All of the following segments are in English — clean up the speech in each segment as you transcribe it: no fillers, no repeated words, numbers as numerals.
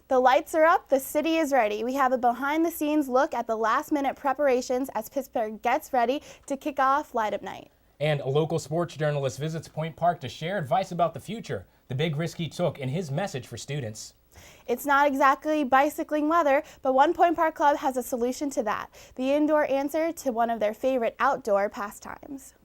The lights are up, the city is ready. We have a behind-the-scenes look at the last-minute preparations as Pittsburgh gets ready to kick off Light Up Night. And a local sports journalist visits Point Park to share advice about the future, the big risk he took, and his message for students. It's not exactly bicycling weather, but one Point Park club has a solution to that, the indoor answer to one of their favorite outdoor pastimes.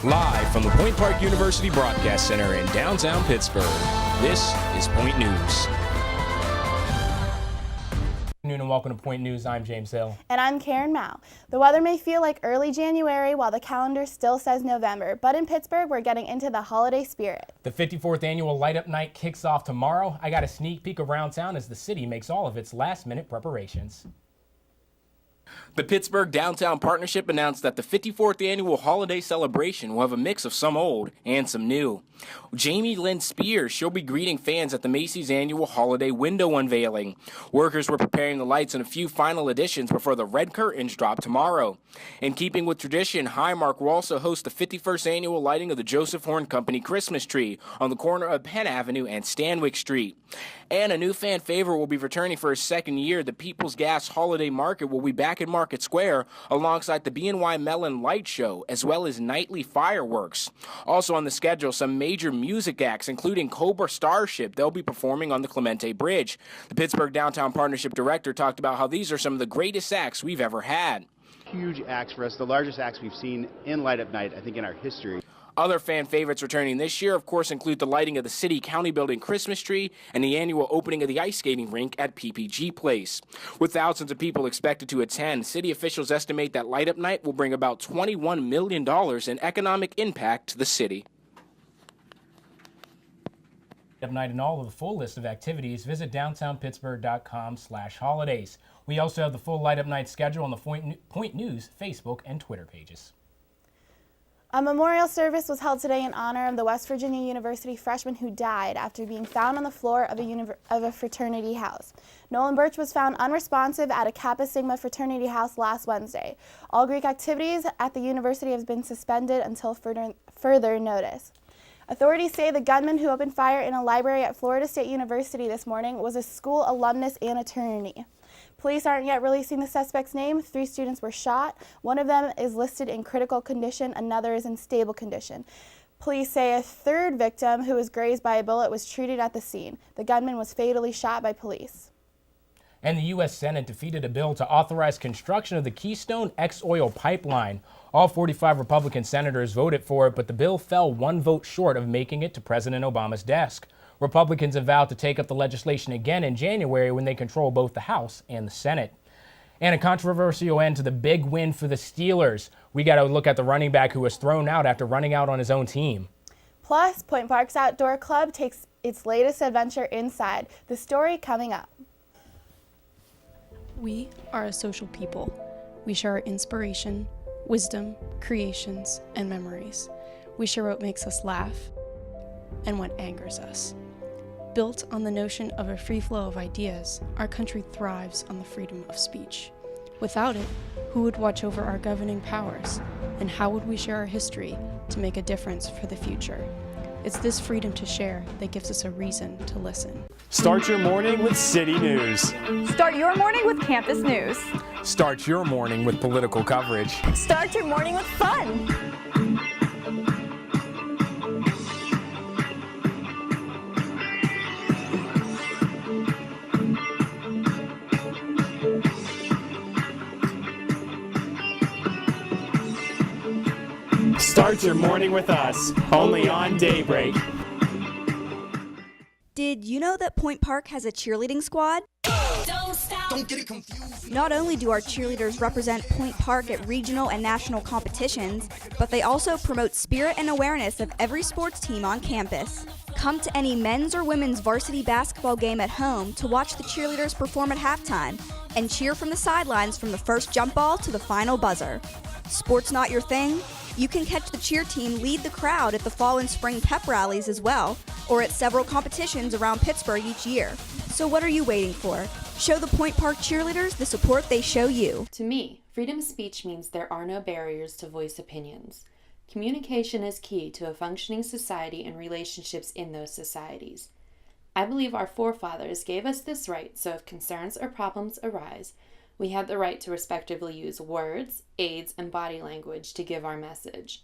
Live from the Point Park University Broadcast Center in downtown Pittsburgh, this is Point News. Good afternoon and welcome to Point News. I'm James Hill. And I'm Karen Mao. The weather may feel like early January while the calendar still says November, but in Pittsburgh, we're getting into the holiday spirit. The 54th annual Light Up Night kicks off tomorrow. I got a sneak peek around town as the city makes all of its last-minute preparations. The Pittsburgh Downtown Partnership announced that the 54th annual holiday celebration will have a mix of some old and some new. Jamie Lynn Spears, she'll be greeting fans at the Macy's annual holiday window unveiling. Workers were preparing the lights in a few final additions before the red curtains drop tomorrow. In keeping with tradition, Highmark will also host the 51st annual lighting of the Joseph Horn Company Christmas tree on the corner of Penn Avenue and Stanwyck Street. And a new fan favorite will be returning for his second year. The People's Gas Holiday Market will be back in Market Square alongside the B&Y Mellon Light Show, as well as nightly fireworks. Also on the schedule, some major music acts, including Cobra Starship. They'll be performing on the Clemente Bridge. The Pittsburgh Downtown Partnership Director talked about how these are some of the greatest acts we've ever had. Huge acts for us, the largest acts we've seen in Light Up Night, I think, in our history. Other fan favorites returning this year, of course, include the lighting of the City County Building Christmas tree and the annual opening of the ice skating rink at PPG Place. With thousands of people expected to attend, city officials estimate that Light Up Night will bring about $21 million in economic impact to the city. Light Up Night and all of the full list of activities, visit downtownpittsburgh.com/holidays. We also have the full Light Up Night schedule on the Point News Facebook and Twitter pages. A memorial service was held today in honor of the West Virginia University freshman who died after being found on the floor of a fraternity house. Nolan Birch was found unresponsive at a Kappa Sigma fraternity house last Wednesday. All Greek activities at the university have been suspended until further notice. Authorities say the gunman who opened fire in a library at Florida State University this morning was a school alumnus and attorney. Police aren't yet releasing the suspect's name. 3 students were shot. One of them is listed in critical condition. Another is in stable condition. Police say a third victim who was grazed by a bullet was treated at the scene. The gunman was fatally shot by police. And the U.S. Senate defeated a bill to authorize construction of the Keystone X-Oil pipeline. All 45 Republican senators voted for it, but the bill fell 1 vote short of making it to President Obama's desk. Republicans have vowed to take up the legislation again in January when they control both the House and the Senate. And a controversial end to the big win for the Steelers. We got to look at the running back who was thrown out after running out on his own team. Plus, Point Park's Outdoor Club takes its latest adventure inside. The story coming up. We are a social people. We share our inspiration, wisdom, creations, and memories. We share what makes us laugh and what angers us. Built on the notion of a free flow of ideas, our country thrives on the freedom of speech. Without it, who would watch over our governing powers? And how would we share our history to make a difference for the future? It's this freedom to share that gives us a reason to listen. Start your morning with City News. Start your morning with campus news. Start your morning with political coverage. Start your morning with fun. Start your morning with us, only on Daybreak. Did you know that Point Park has a cheerleading squad? Don't stop. Don't get it confused. Not only do our cheerleaders represent Point Park at regional and national competitions, but they also promote spirit and awareness of every sports team on campus. Come to any men's or women's varsity basketball game at home to watch the cheerleaders perform at halftime and cheer from the sidelines from the first jump ball to the final buzzer. Sports not your thing? You can catch the cheer team lead the crowd at the fall and spring pep rallies as well, or at several competitions around Pittsburgh each year. So what are you waiting for? Show the Point Park cheerleaders the support they show you. To me, Freedom of speech means there are no barriers to voice opinions. Communication is key to a functioning society and relationships in those societies. I believe our forefathers gave us this right, so if concerns or problems arise, we have the right to respectively use words, aids, and body language to give our message.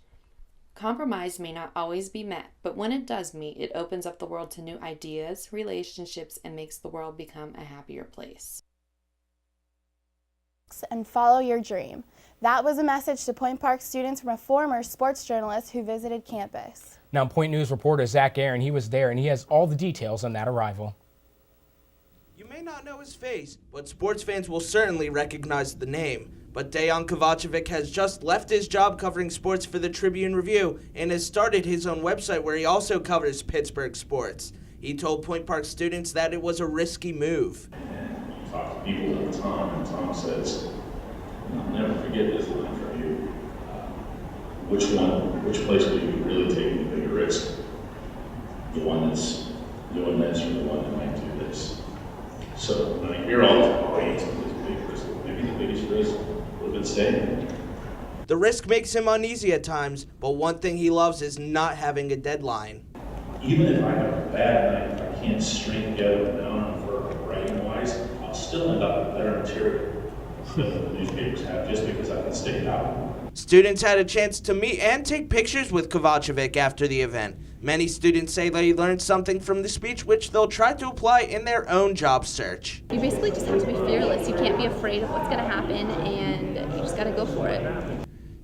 Compromise may not always be met, but when it does meet, it opens up the world to new ideas, relationships, and makes the world become a happier place. And follow your dream. That was a message to Point Park students from a former sports journalist who visited campus. Now, Point News reporter Zach Aaron, he was there and he has all the details on that arrival. You may not know his face, but sports fans will certainly recognize the name. But Dejan Kovacevic has just left his job covering sports for the Tribune Review and has started his own website where he also covers Pittsburgh sports. He told Point Park students that it was a risky move. You talk to people at the time, and Tom says, "I'll never forget this line from you. Which place will you really take the bigger risk? The one that's doing this or the one that might do this?" So when I hear all the complaints of this big risk, maybe the biggest risk would have been staying. The risk makes him uneasy at times, but one thing he loves is not having a deadline. Even if I have a bad night, if I can't string together an hour for writing-wise, I'll still end up with better material than the newspapers have just because I can stay out. Students had a chance to meet and take pictures with Kovacevic after the event. Many students say they learned something from the speech which they'll try to apply in their own job search. You basically just have to be fearless. You can't be afraid of what's going to happen, and you just got to go for it.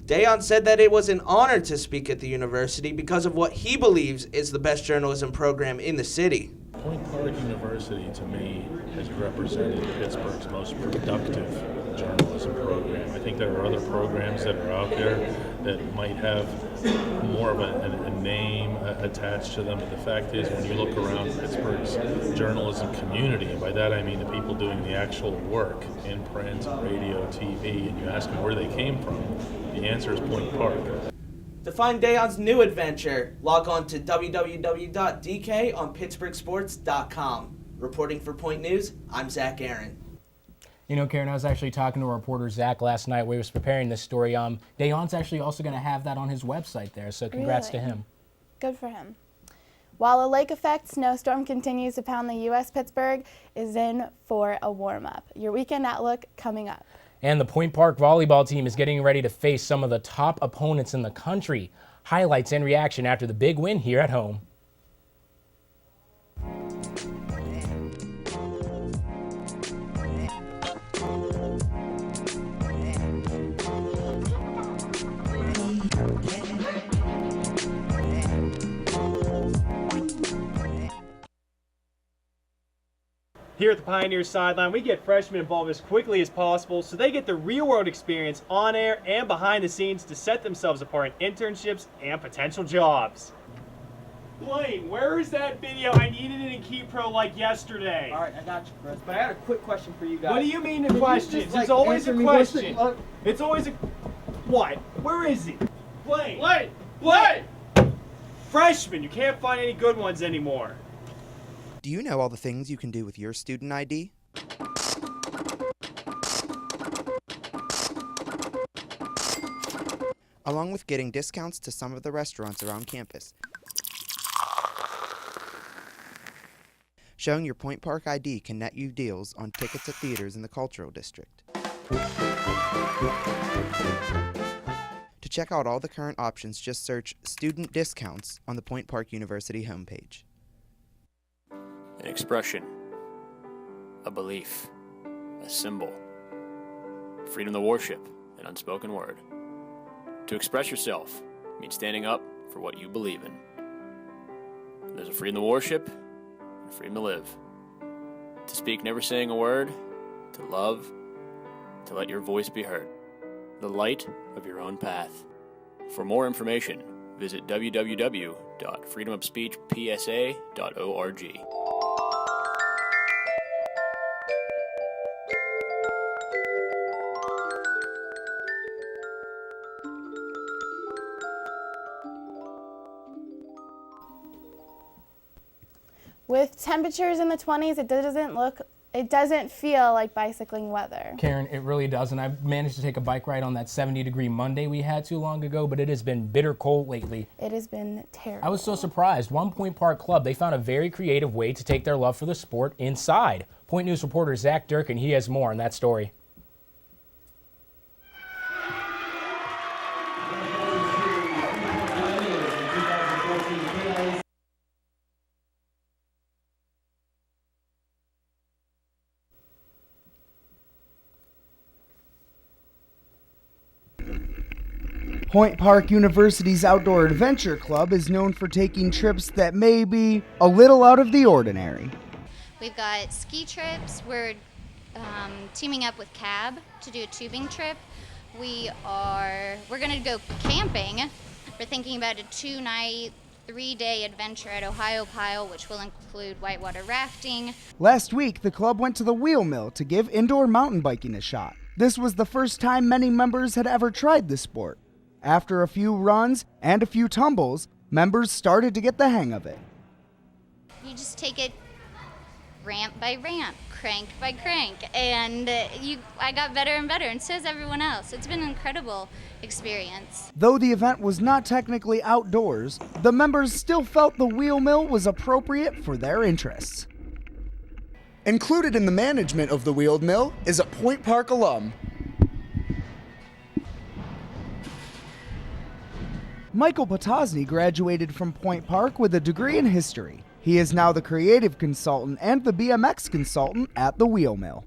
Dejan said that it was an honor to speak at the university because of what he believes is the best journalism program in the city. Point Park University, to me, has represented Pittsburgh's most productive journalism program. I think there are other programs that are out there that might have more of a name attached to them, but the fact is, when you look around Pittsburgh's journalism community, and by that I mean the people doing the actual work in print, radio, TV, and you ask them where they came from, the answer is Point Park. To find Dejan's new adventure, log on to www.dkonpittsburghsports.com. Reporting for Point News, I'm Zach Aaron. You know, Karen, I was actually talking to a reporter, Zach, last night when he was preparing this story. Dejan's actually also going to have that on his website there, so congrats to him. Good for him. While a lake effect snowstorm continues to pound the U.S., Pittsburgh is in for a warm-up. Your weekend outlook coming up. And the Point Park volleyball team is getting ready to face some of the top opponents in the country. Highlights and reaction after the big win here at home. Here at the Pioneers sideline, we get freshmen involved as quickly as possible so they get the real-world experience on air and behind the scenes to set themselves apart in internships and potential jobs. Blaine, where is that video? I needed it in KeyPro like yesterday. All right, I got you, Chris. But I had a quick question for you guys. What do you mean the questions? It's always a question. It's always a... What? Where is he? Blaine! Blaine! Blaine! Freshman, you can't find any good ones anymore. Do you know all the things you can do with your student ID? Along with getting discounts to some of the restaurants around campus. Showing your Point Park ID can net you deals on tickets at theaters in the Cultural District. To check out all the current options, just search Student Discounts on the Point Park University homepage. An expression, a belief, a symbol, freedom to worship, an unspoken word. To express yourself means standing up for what you believe in. There's a freedom to worship and a freedom to live. To speak never saying a word, to love, to let your voice be heard. The light of your own path. For more information, visit www.freedomofspeechpsa.org. With temperatures in the 20s, it doesn't look It doesn't feel like bicycling weather. Karen, it really doesn't. I managed to take a bike ride on that 70-degree Monday we had too long ago, but it has been bitter cold lately. It has been terrible. I was so surprised. One Point Park Club, they found a very creative way to take their love for the sport inside. Point News reporter Zach Durkin, he has more on that story. Point Park University's Outdoor Adventure Club is known for taking trips that may be a little out of the ordinary. We've got ski trips. We're teaming up with CAB to do a tubing trip. We're going to go camping. We're thinking about a 2-night, 3-day adventure at Ohio Pile, which will include whitewater rafting. Last week, the club went to the wheel mill to give indoor mountain biking a shot. This was the first time many members had ever tried the sport. After a few runs and a few tumbles, members started to get the hang of it. You just take it ramp by ramp, crank by crank, and I got better and better, and so has everyone else. It's been an incredible experience. Though the event was not technically outdoors, the members still felt the wheel mill was appropriate for their interests. Included in the management of the wheel mill is a Point Park alum. Michael Potosny graduated from Point Park with a degree in history. He is now the creative consultant and the BMX consultant at the wheel mill.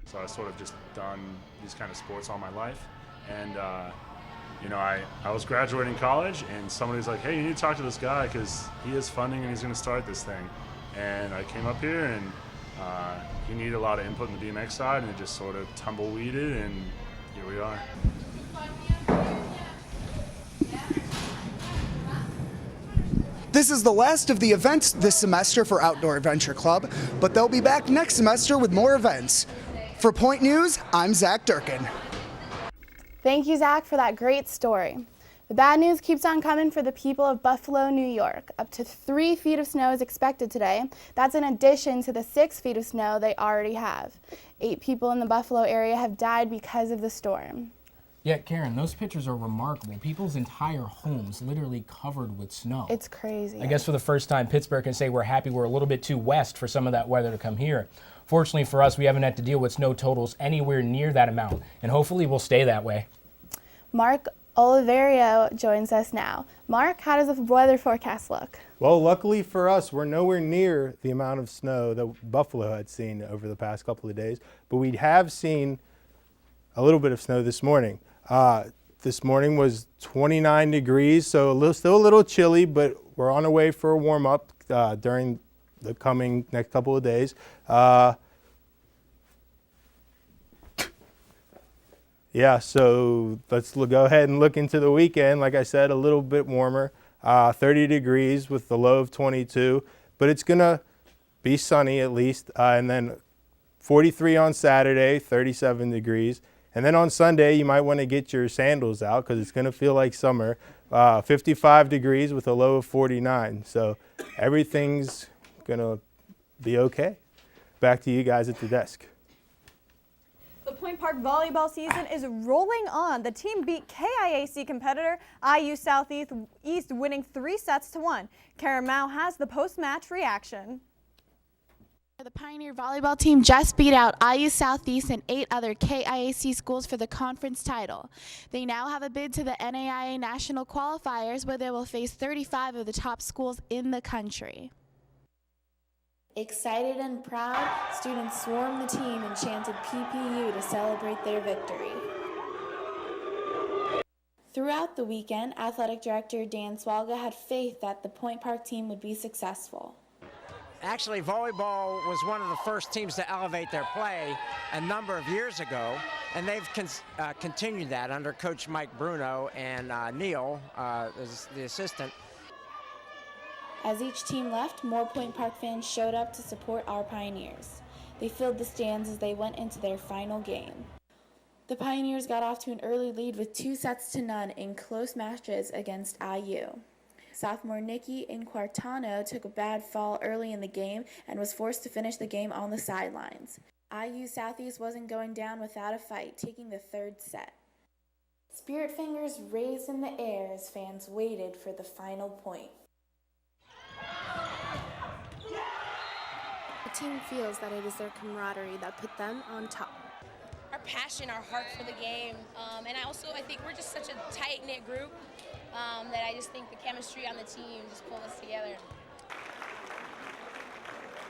So I've sort of just done these kind of sports all my life. And, I was graduating college and somebody's like, hey, you need to talk to this guy because he has funding and he's going to start this thing. And I came up here and he needed a lot of input in the BMX side and it just sort of tumbleweeded and here we are. This is the last of the events this semester for Outdoor Adventure Club, but they'll be back next semester with more events. For Point News, I'm Zach Durkin. Thank you, Zach, for that great story. The bad news keeps on coming for the people of Buffalo, New York. Up to 3 feet of snow is expected today. That's in addition to the 6 feet of snow they already have. 8 people in the Buffalo area have died because of the storm. Yeah, Karen, those pictures are remarkable. People's entire homes literally covered with snow. It's crazy. I guess for the first time, Pittsburgh can say we're happy we're a little bit too west for some of that weather to come here. Fortunately for us, we haven't had to deal with snow totals anywhere near that amount, and hopefully we'll stay that way. Mark Oliverio joins us now. Mark, how does the weather forecast look? Well, luckily for us, we're nowhere near the amount of snow that Buffalo had seen over the past couple of days, but we have seen a little bit of snow this morning. This morning was 29 degrees, so still a little chilly, but we're on our way for a warm-up during the coming next couple of days. Yeah, so let's go ahead and look into the weekend. Like I said, a little bit warmer, 30 degrees with the low of 22, but it's going to be sunny at least, and then 43 on Saturday, 37 degrees. And then on Sunday, you might want to get your sandals out because it's going to feel like summer. 55 degrees with a low of 49. So everything's going to be okay. Back to you guys at the desk. The Point Park volleyball season is rolling on. The team beat KIAC competitor IU Southeast winning 3-1. Karen Mao has the post-match reaction. The Pioneer volleyball team just beat out IU Southeast and 8 other KIAC schools for the conference title. They now have a bid to the NAIA National Qualifiers where they will face 35 of the top schools in the country. Excited and proud, students swarmed the team and chanted PPU to celebrate their victory. Throughout the weekend, Athletic Director Dan Swalga had faith that the Point Park team would be successful. Actually, volleyball was one of the first teams to elevate their play a number of years ago, and they've continued that under Coach Mike Bruno and Neil, as the assistant. As each team left, more Point Park fans showed up to support our Pioneers. They filled the stands as they went into their final game. The Pioneers got off to an early lead with 2-0 in close matches against IU. Sophomore Nikki Inquartano took a bad fall early in the game and was forced to finish the game on the sidelines. IU Southeast wasn't going down without a fight, taking the third set. Spirit fingers raised in the air as fans waited for the final point. The team feels that it is their camaraderie that put them on top. Our passion, our heart for the game, and I think we're just such a tight-knit group that I just think the chemistry on the team just pulled us together.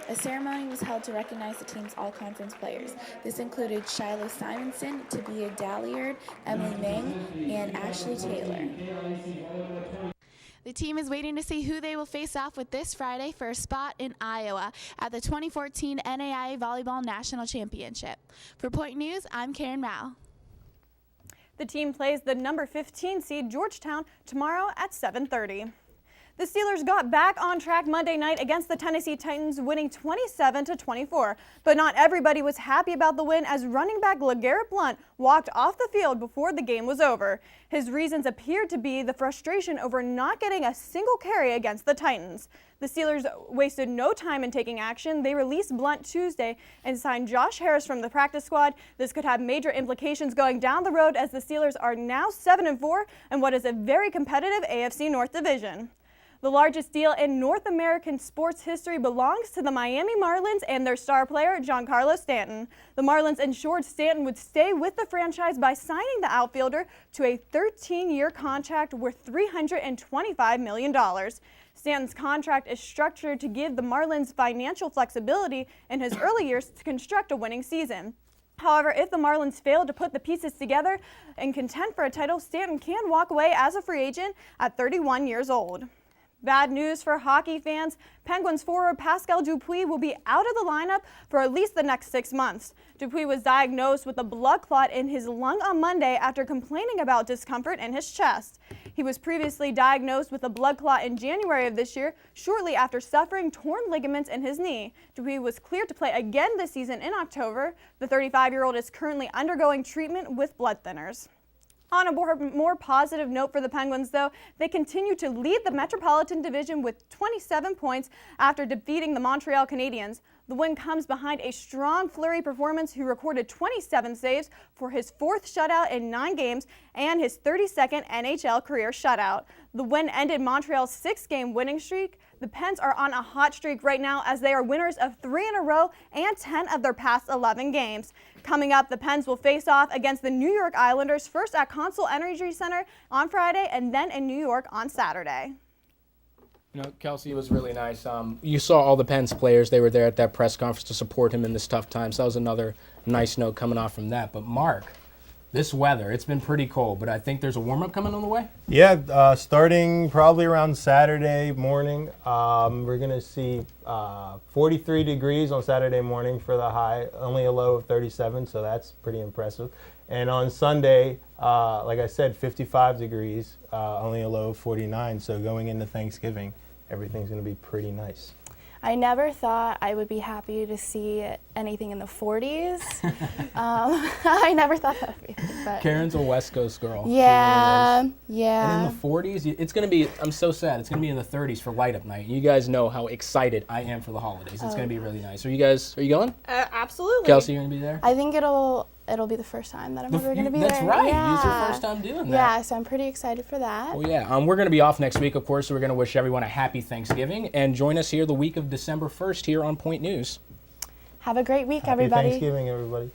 A ceremony was held to recognize the team's all-conference players. This included Shiloh Simonson, Tabia Dalliard, Emily Meng, and Ashley Taylor. The team is waiting to see who they will face off with this Friday for a spot in Iowa at the 2014 NAIA Volleyball National Championship. For Point News, I'm Karen Mao. The team plays the number 15 seed Georgetown tomorrow at 7:30. The Steelers got back on track Monday night against the Tennessee Titans, winning 27-24. But not everybody was happy about the win as running back LeGarrette Blount walked off the field before the game was over. His reasons appeared to be the frustration over not getting a single carry against the Titans. The Steelers wasted no time in taking action. They released Blount Tuesday and signed Josh Harris from the practice squad. This could have major implications going down the road as the Steelers are now 7-4 in what is a very competitive AFC North division. The largest deal in North American sports history belongs to the Miami Marlins and their star player, Giancarlo Stanton. The Marlins ensured Stanton would stay with the franchise by signing the outfielder to a 13-year contract worth $325 million. Stanton's contract is structured to give the Marlins financial flexibility in his early years to construct a winning season. However, if the Marlins fail to put the pieces together and contend for a title, Stanton can walk away as a free agent at 31 years old. Bad news for hockey fans. Penguins forward Pascal Dupuis will be out of the lineup for at least the next 6 months. Dupuis was diagnosed with a blood clot in his lung on Monday after complaining about discomfort in his chest. He was previously diagnosed with a blood clot in January of this year, shortly after suffering torn ligaments in his knee. Dupuis was cleared to play again this season in October. The 35-year-old is currently undergoing treatment with blood thinners. On a more positive note for the Penguins, though, they continue to lead the Metropolitan Division with 27 points after defeating the Montreal Canadiens. The win comes behind a strong Fleury performance, who recorded 27 saves for his 4th shutout in 9 games and his 32nd NHL career shutout. The win ended Montreal's 6-game winning streak. The Pens are on a hot streak right now as they are winners of 3 in a row and 10 of their past 11 games. Coming up, the Pens will face off against the New York Islanders, first at Consol Energy Center on Friday and then in New York on Saturday. You know, Kelsie, was really nice. You saw all the Pens players. They were there at that press conference to support him in this tough time. So that was another nice note coming off from that. But Mark, this weather, it's been pretty cold, but I think there's a warm-up coming on the way? Yeah, starting probably around Saturday morning. We're going to see 43 degrees on Saturday morning for the high, only a low of 37, so that's pretty impressive. And on Sunday, like I said, 55 degrees, only a low of 49, so going into Thanksgiving, everything's going to be pretty nice. I never thought I would be happy to see anything in the 40s. I never thought that would be. But Karen's a West Coast girl. Yeah, yeah. And in the 40s, it's going to be, I'm so sad, it's going to be in the 30s for light up night. You guys know how excited I am for the holidays. It's going to be really nice. Are you going? Absolutely. Kelsie, you're going to be there? I think it'll be the first time that I'm ever going to be there. That's right. Yeah. It's your first time doing that. Yeah, so I'm pretty excited for that. Well, yeah. We're going to be off next week, of course, so we're going to wish everyone a happy Thanksgiving. And join us here the week of December 1st here on Point News. Have a great week, Happy everybody. Happy Thanksgiving, everybody.